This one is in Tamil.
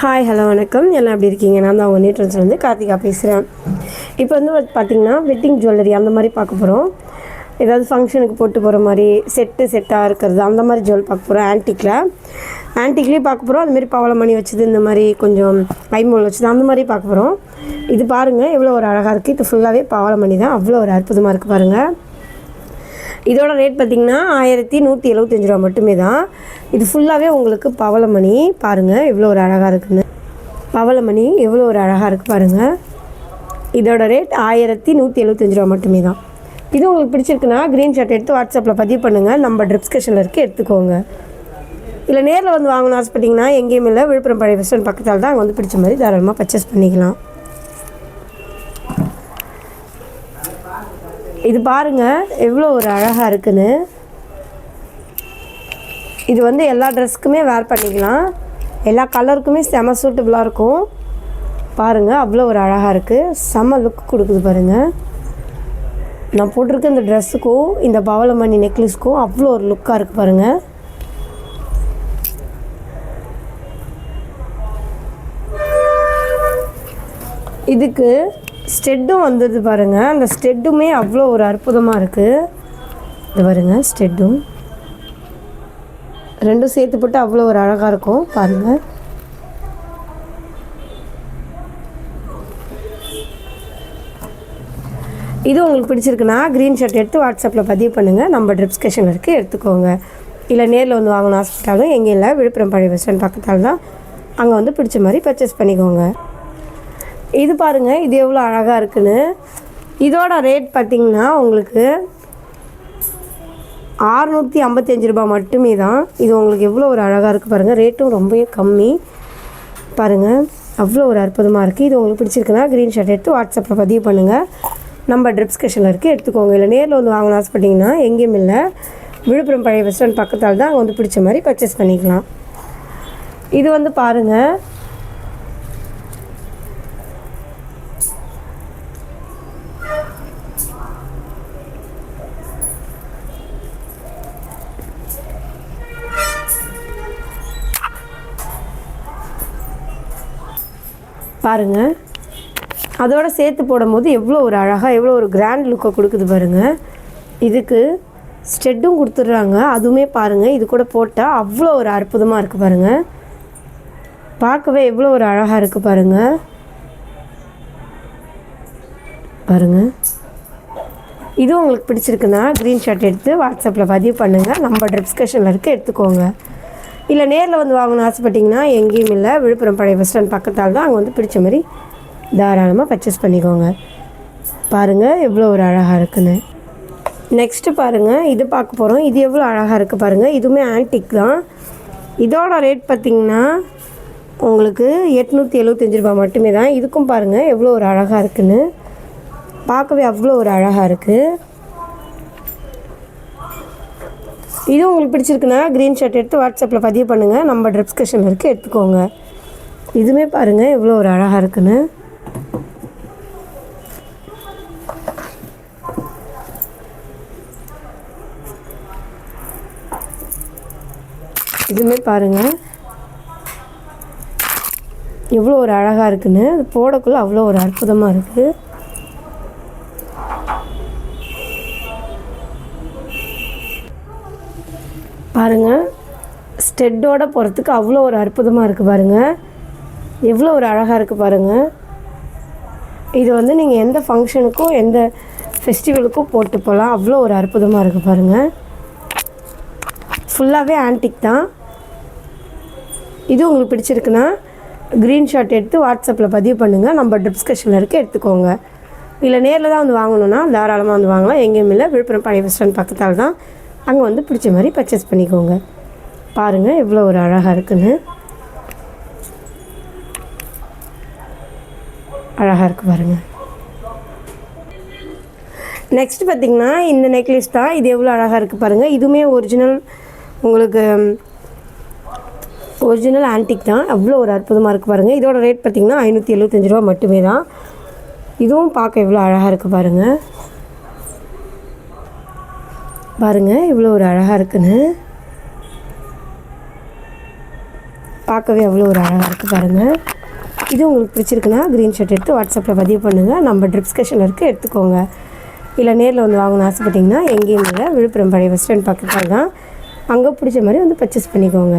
ஹாய் ஹலோ வணக்கம். எல்லாம் எப்படி இருக்கீங்க? நான் தான் உங்கள் நீட்ரன்ஸ்லேருந்து கார்த்திகா பேசுகிறேன். இப்போ வந்து பார்த்திங்கன்னா வெட்டிங் ஜுவல்லரி அந்த மாதிரி பார்க்க போகிறோம். ஏதாவது ஃபங்க்ஷனுக்கு போட்டு போகிற மாதிரி செட்டாக இருக்கிறது அந்த மாதிரி ஜுவல் பார்க்க போகிறோம். ஆன்டிக்லேயும் பார்க்க போகிறோம். அதுமாரி பவளமணி வச்சது, இந்த மாதிரி கொஞ்சம் ஐமோல் வச்சது அந்த மாதிரி பார்க்க போகிறோம். இது பாருங்கள் எவ்வளோ ஒரு அழகாக இருக்குது. இது ஃபுல்லாகவே பவளமணி தான். அவ்வளோ ஒரு அற்புதமாக இருக்குது பாருங்கள். இதோட ரேட் பார்த்திங்கன்னா 1175 ரூபா மட்டுமே தான். இது ஃபுல்லாகவே உங்களுக்கு பவளமணி. பாருங்கள் எவ்வளோ ஒரு அழகாக இருக்குன்னு. பவளமணி எவ்வளோ ஒரு அழகாக இருக்குது பாருங்கள். இதோட ரேட் 1175 ரூபா மட்டுமே தான். இது உங்களுக்கு பிடிச்சிருக்குன்னா க்ரீன்ஷாட் எடுத்து வாட்ஸ்அப்பில் பதிவு பண்ணுங்கள். நம்ம டிஸ்கிரிப்ஷனில் இருக்குது, எடுத்துக்கோங்க. இல்லை நேரில் வந்து வாங்கணும் ஆசைப்பட்டிங்கன்னா எங்கேயும் இல்லை, விழுப்புரம் பழைய பஸ் ஸ்டாண்ட் பக்கத்தால் தான். அங்கே வந்து பிடிச்ச மாதிரி தாராளமாக பர்ச்சேஸ் பண்ணிக்கலாம். இது பாருங்கள் எவ்வளோ ஒரு அழகாக இருக்குன்னு. இது வந்து எல்லா ட்ரெஸ்க்குமே வேர் பண்ணிக்கலாம். எல்லா கலருக்குமே செம சூட்டபுளாக இருக்கும். பாருங்கள் அவ்வளோ ஒரு அழகாக இருக்குது. செம லுக் கொடுக்குது பாருங்கள். நான் போட்டிருக்க இந்த ட்ரெஸ்ஸுக்கும் இந்த பவளமணி நெக்லஸ்க்கும் அவ்வளோ ஒரு லுக்காக இருக்குது பாருங்கள். இதுக்கு ஸ்டெட்டும் வந்தது பாருங்கள். அந்த ஸ்டெட்டுமே அவ்வளோ ஒரு அற்புதமாக இருக்குது. இது பாருங்கள், ஸ்டெட்டும் ரெண்டும் சேர்த்து போட்டு அவ்வளோ ஒரு அழகாக இருக்கும் பாருங்கள். இது உங்களுக்கு பிடிச்சிருக்குன்னா க்ரீன்ஷாட் எடுத்து வாட்ஸ்அப்பில் பதிவு பண்ணுங்கள். நம்ம டிஸ்கிரிப்ஷனில் இருக்குது, எடுத்துக்கோங்க. இல்லை நேரில் வந்து வாங்கணும் ஆசைப்பட்டாலும் எங்கே இல்லை, விழுப்புரம் பழைய பஸ் ஸ்டாண்ட் பக்கத்தால் தான். அங்கே வந்து பிடிச்ச மாதிரி பர்ச்சேஸ் பண்ணிக்கோங்க. இது பாருங்கள் இது எவ்வளோ அழகாக இருக்குன்னு. இதோட ரேட் பார்த்திங்கன்னா உங்களுக்கு 655 ரூபா மட்டுமே தான். இது உங்களுக்கு எவ்வளோ ஒரு அழகாக இருக்குது பாருங்கள். ரேட்டும் ரொம்பவே கம்மி பாருங்கள். அவ்வளோ ஒரு அற்புதமாக இருக்குது. இது உங்களுக்கு பிடிச்சிருக்குன்னா க்ரீன்ஷாட் எடுத்து வாட்ஸ்அப்பில் பதிவு பண்ணுங்கள். நம்ம டிஸ்கிரிப்ஷனில் இருக்குது, எடுத்துக்கோங்க. இல்லை நேரில் வந்து வாங்கணும் ஆசைப்பட்டிங்கன்னா எங்கேயும் இல்லை, விழுப்புரம் பழைய பஸ் ஸ்டாண்ட் பக்கத்தால் தான். அங்கே வந்து பிடிச்ச மாதிரி பர்ச்சேஸ் பண்ணிக்கலாம். இது வந்து பாருங்கள் பாருங்கள். அதோடு சேர்த்து போடும்போது எவ்வளோ ஒரு அழகாக எவ்வளோ ஒரு கிராண்ட் லுக்கை கொடுக்குது பாருங்கள். இதுக்கு ஸ்டெட்டும் கொடுத்துட்றாங்க. அதுவுமே பாருங்கள் இது கூட போட்டால் அவ்வளோ ஒரு அற்புதமாக இருக்குது பாருங்கள். பார்க்கவே எவ்வளோ ஒரு அழகாக இருக்குது பாருங்கள். இது உங்களுக்கு பிடிச்சிருக்குன்னா க்ரீன்ஷாட் எடுத்து வாட்ஸ்அப்பில் பதிவு பண்ணுங்கள். நம்ம டிஸ்கிரிப்ஷனில் இருக்குது, எடுத்துக்கோங்க. இல்லை நேரில் வந்து வாங்கணும் ஆசைப்பட்டிங்கன்னா எங்கேயும் இல்லை, விழுப்புரம் பழைய பஸ் ஸ்டாண்ட் பக்கத்தால் தான். அங்கே வந்து பிடிச்ச மாதிரி தாராளமாக பர்ச்சேஸ் பண்ணிக்கோங்க. பாருங்கள் எவ்வளோ ஒரு அழகாக இருக்குன்னு. நெக்ஸ்ட்டு பாருங்கள் இது பார்க்க போகிறோம். இது எவ்வளோ அழகாக இருக்குது பாருங்கள். இதுவுமே ஆன்டிக் தான். இதோட ரேட் பார்த்திங்கன்னா உங்களுக்கு 875 ரூபா மட்டுமே தான். இதுக்கும் பாருங்கள் எவ்வளோ ஒரு அழகாக இருக்குன்னு. பார்க்கவே அவ்வளோ ஒரு அழகாக இருக்குது. இது உங்களுக்கு பிடிச்சிருக்குன்னா க்ரீன்ஷாட் எடுத்து வாட்ஸ்அப்பில் பதிவு பண்ணுங்கள். நம்ம டிஸ்கிரிப்ஷனில் இருக்குது, எடுத்துக்கோங்க. இதுவுமே பாருங்கள் எவ்வளோ ஒரு அழகாக இருக்குன்னு. இதுவுமே பாருங்கள் எவ்வளோ ஒரு அழகாக இருக்குன்னு. அது போடக்குள்ளே அவ்வளோ ஒரு அற்புதமாக இருக்குது. பாருங்கள் ஸ்டெட்டோடு போகிறதுக்கு அவ்வளோ ஒரு அற்புதமாக இருக்குது பாருங்கள். எவ்வளோ ஒரு அழகாக இருக்குது பாருங்கள். இது வந்து நீங்கள் எந்த ஃபங்க்ஷனுக்கும் எந்த ஃபெஸ்டிவலுக்கும் போட்டு போகலாம். அவ்வளோ ஒரு அற்புதமாக இருக்குது பாருங்கள். ஃபுல்லாகவே ஆன்டிக் தான். இது உங்களுக்கு பிடிச்சிருக்குன்னா க்ரீன்ஷாட் எடுத்து வாட்ஸ்அப்பில் பதிவு பண்ணுங்கள். நம்ம டிஸ்கிரிப்ஷனில் இருக்குது, எடுத்துக்கோங்க. இல்லை நேரில் தான் வந்து வாங்கணுன்னா தாராளமாக வந்து வாங்கலாம். எங்கேயும் இல்லை, விழுப்புரம் பழைய பஸ் ஸ்டாண்ட் பக்கத்தால் தான். அங்கே வந்து பிடிச்ச மாதிரி பர்ச்சேஸ் பண்ணிக்கோங்க. பாருங்கள் எவ்வளோ ஒரு அழகாக இருக்குன்னு. அழகாக இருக்குது பாருங்கள். நெக்ஸ்ட் பார்த்திங்கன்னா இந்த நெக்லஸ் தான். இது எவ்வளோ அழகாக இருக்குது பாருங்கள். இதுவுமே உங்களுக்கு ஒரிஜினல் ஆன்டிக் தான். அவ்வளோ ஒரு அற்புதமாக இருக்குது பாருங்கள். இதோட ரேட் பார்த்திங்கன்னா 575 ரூபா மட்டுமே தான். இதுவும் பார்க்க எவ்வளோ அழகாக இருக்குது பாருங்கள். இவ்வளோ ஒரு அழகாக இருக்குன்னு. பார்க்கவே அவ்வளோ ஒரு அழகாக இருக்குது பாருங்கள். இது உங்களுக்கு பிடிச்சிருக்குன்னா க்ரீன்ஷாட் எடுத்து வாட்ஸ்அப்பில் பதிவு பண்ணுங்கள். நம்ம டிஸ்கஷனில் இருக்குது, எடுத்துக்கோங்க. இல்லை நேரில் வந்து வாங்கணும்னு ஆசைப்பட்டிங்கன்னா எங்கேயும் இல்லை, விழுப்புரம் பழைய பஸ் ஸ்டாண்ட் பக்கத்தில் தான். அங்கே பிடிச்ச மாதிரி வந்து பர்ச்சேஸ் பண்ணிக்கோங்க.